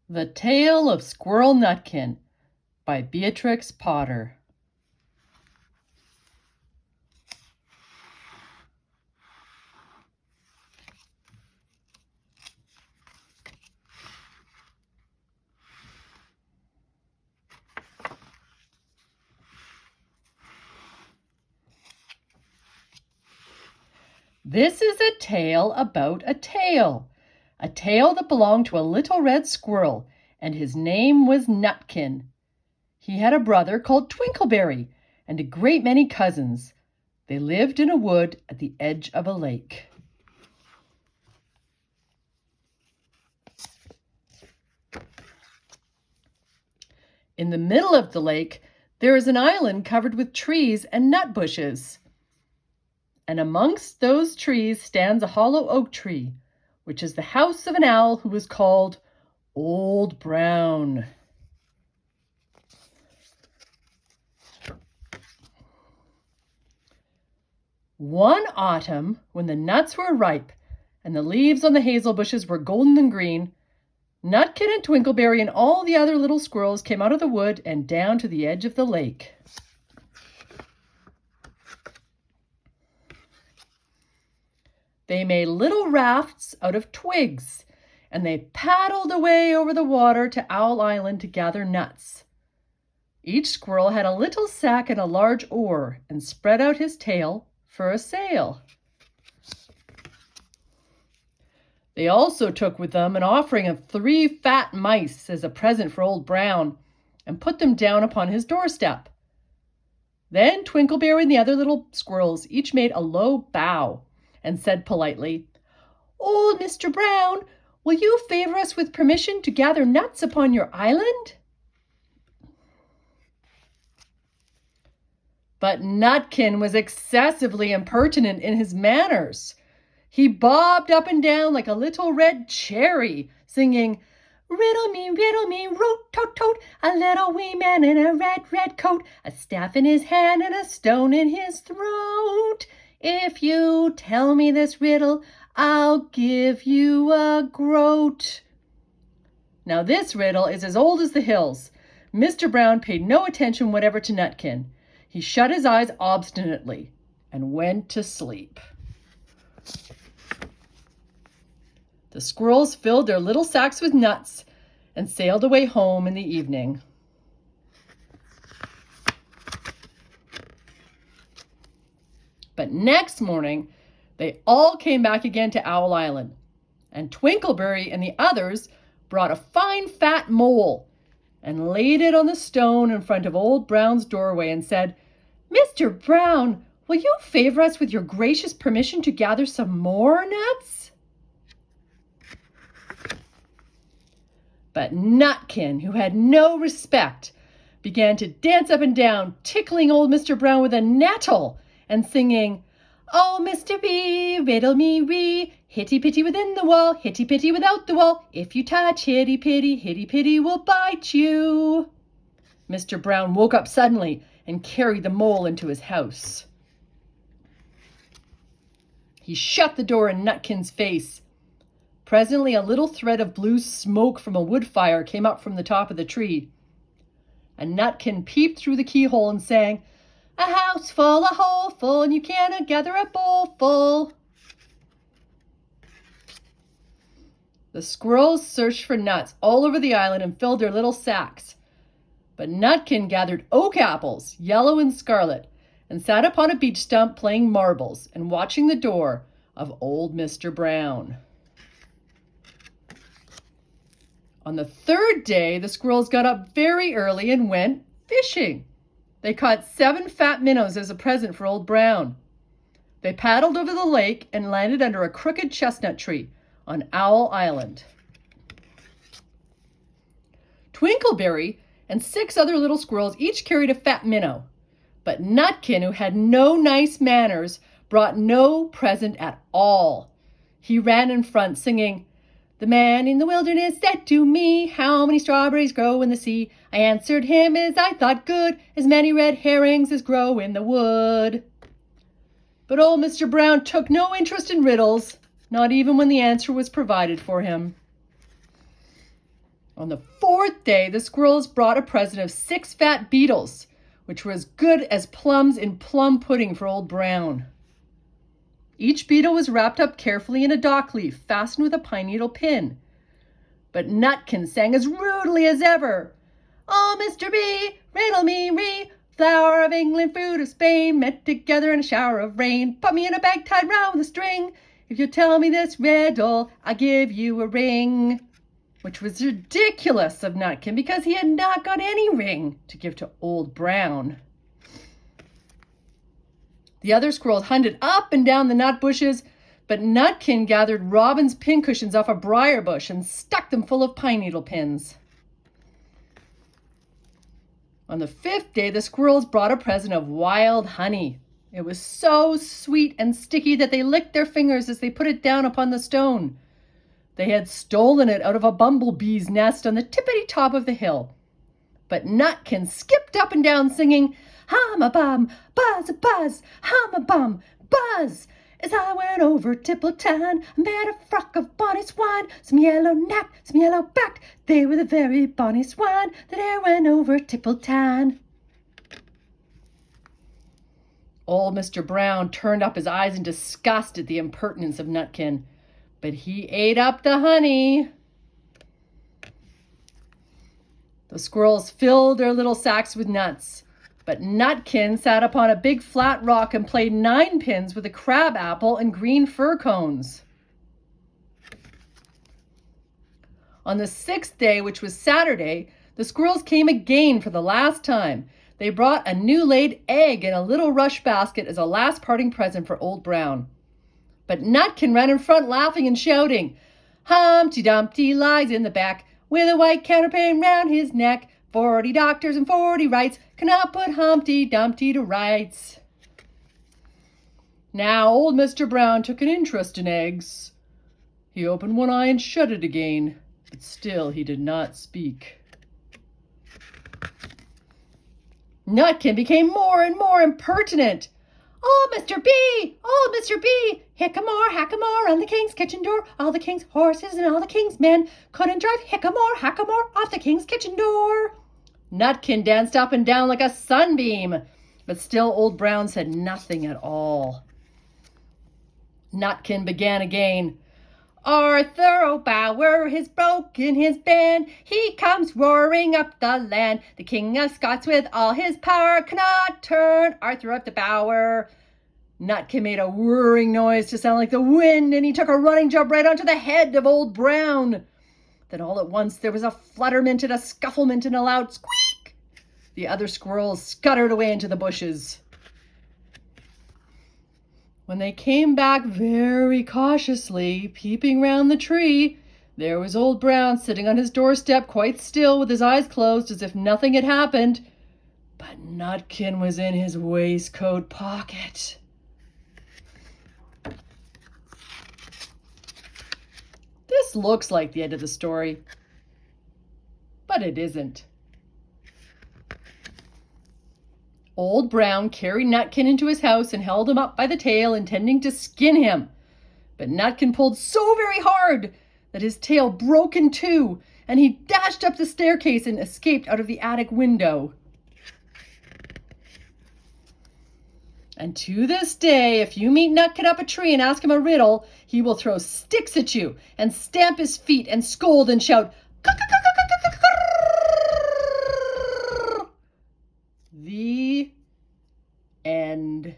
The Tale of Squirrel Nutkin by Beatrix Potter. This is a tale about a tale that belonged to a little red squirrel, and his name was Nutkin. He had a brother called Twinkleberry and a great many cousins. They lived in a wood at the edge of a lake. In the middle of the lake, there is an island covered with trees and nut bushes. And amongst those trees stands a hollow oak tree, which is the house of an owl who is called Old Brown. One autumn, when the nuts were ripe and the leaves on the hazel bushes were golden and green, Nutkin and Twinkleberry and all the other little squirrels came out of the wood and down to the edge of the lake. They made little rafts out of twigs, and they paddled away over the water to Owl Island to gather nuts. Each squirrel had a little sack and a large oar, and spread out his tail for a sail. They also took with them an offering of 3 fat mice as a present for Old Brown, and put them down upon his doorstep. Then Twinkleberry and the other little squirrels each made a low bow, and said politely, "Old Mr. Brown, will you favor us with permission to gather nuts upon your island?" But Nutkin was excessively impertinent in his manners. He bobbed up and down like a little red cherry, singing, riddle me, rote-tote-tote, a little wee man in a red coat, a staff in his hand and a stone in his throat. If you tell me this riddle, I'll give you a groat. Now this riddle is as old as the hills. Mr. Brown paid no attention whatever to Nutkin. He shut his eyes obstinately and went to sleep. The squirrels filled their little sacks with nuts and sailed away home in the evening. But next morning, they all came back again to Owl Island, and Twinkleberry and the others brought a fine fat mole and laid it on the stone in front of Old Brown's doorway and said, "Mr. Brown, will you favor us with your gracious permission to gather some more nuts?" But Nutkin, who had no respect, began to dance up and down, tickling old Mr. Brown with a nettle and singing, "Oh, Mr. B, riddle me ree, hitty-pitty within the wall, hitty-pitty without the wall. If you touch hitty-pitty will bite you." Mr. Brown woke up suddenly and carried the mole into his house. He shut the door in Nutkin's face. Presently, a little thread of blue smoke from a wood fire came up from the top of the tree. And Nutkin peeped through the keyhole and sang, "A house full, a hole full, and you cannot gather a bowl full." The squirrels searched for nuts all over the island and filled their little sacks. But Nutkin gathered oak apples, yellow and scarlet, and sat upon a beech stump playing marbles and watching the door of old Mr. Brown. On the 3rd day, the squirrels got up very early and went fishing. They caught 7 fat minnows as a present for Old Brown. They paddled over the lake and landed under a crooked chestnut tree on Owl Island. Twinkleberry and 6 other little squirrels each carried a fat minnow, but Nutkin, who had no nice manners, brought no present at all. He ran in front, singing, "The man in the wilderness said to me, how many strawberries grow in the sea? I answered him as I thought good, as many red herrings as grow in the wood." But old Mr. Brown took no interest in riddles, not even when the answer was provided for him. On the fourth day, the squirrels brought a present of 6 fat beetles, which were as good as plums in plum pudding for Old Brown. Each beetle was wrapped up carefully in a dock leaf fastened with a pine needle pin. But Nutkin sang as rudely as ever. "Oh, Mr. B, riddle me ree, flower of England, fruit of Spain, met together in a shower of rain. Put me in a bag tied round with a string. If you tell me this riddle, I'll give you a ring." Which was ridiculous of Nutkin because he had not got any ring to give to Old Brown. The other squirrels hunted up and down the nut bushes, but Nutkin gathered robin's pincushions off a briar bush and stuck them full of pine needle pins. On the 5th day, the squirrels brought a present of wild honey. It was so sweet and sticky that they licked their fingers as they put it down upon the stone. They had stolen it out of a bumblebee's nest on the tippity top of the hill. But Nutkin skipped up and down singing, "Hum-a-bum, buzz-a-buzz, hum-a-bum, buzz. As I went over Tippletown, I met a flock of bonny swine, some yellow-necked, some yellow-backed. They were the very bonny swine that e'er went over Tippletown." Old Mr. Brown turned up his eyes in disgust at the impertinence of Nutkin, but he ate up the honey. The squirrels filled their little sacks with nuts, but Nutkin sat upon a big flat rock and played 9 pins with a crab apple and green fir cones. On the 6th day, which was Saturday, the squirrels came again for the last time. They brought a new laid egg in a little rush basket as a last parting present for Old Brown. But Nutkin ran in front laughing and shouting, "Humpty Dumpty lies in the back with a white counterpane round his neck. 40 doctors and 40 wrights cannot put Humpty Dumpty to rights." Now old Mr. Brown took an interest in eggs. He opened one eye and shut it again, but still he did not speak. Nutkin became more and more impertinent. "Oh, Mr. B! Oh, Mr. B! Hickamore, hackamore on the king's kitchen door. All the king's horses and all the king's men couldn't drive hickamore, hackamore off the king's kitchen door." Nutkin danced up and down like a sunbeam, but still Old Brown said nothing at all. Nutkin began again. "Arthur O'Bower has broken his band. He comes roaring up the land. The King of Scots with all his power cannot turn Arthur up the Bower." Nutkin made a whirring noise to sound like the wind, and he took a running jump right onto the head of Old Brown. Then all at once there was a flutterment and a scufflement and a loud squeak. The other squirrels scuttered away into the bushes. When they came back very cautiously, peeping round the tree, there was Old Brown sitting on his doorstep quite still with his eyes closed as if nothing had happened. But Nutkin was in his waistcoat pocket. This looks like the end of the story, but it isn't. Old Brown carried Nutkin into his house and held him up by the tail, intending to skin him. But Nutkin pulled so very hard that his tail broke in two, and he dashed up the staircase and escaped out of the attic window. And to this day, if you meet Nutkin up a tree and ask him a riddle, he will throw sticks at you and stamp his feet and scold and shout, "The end."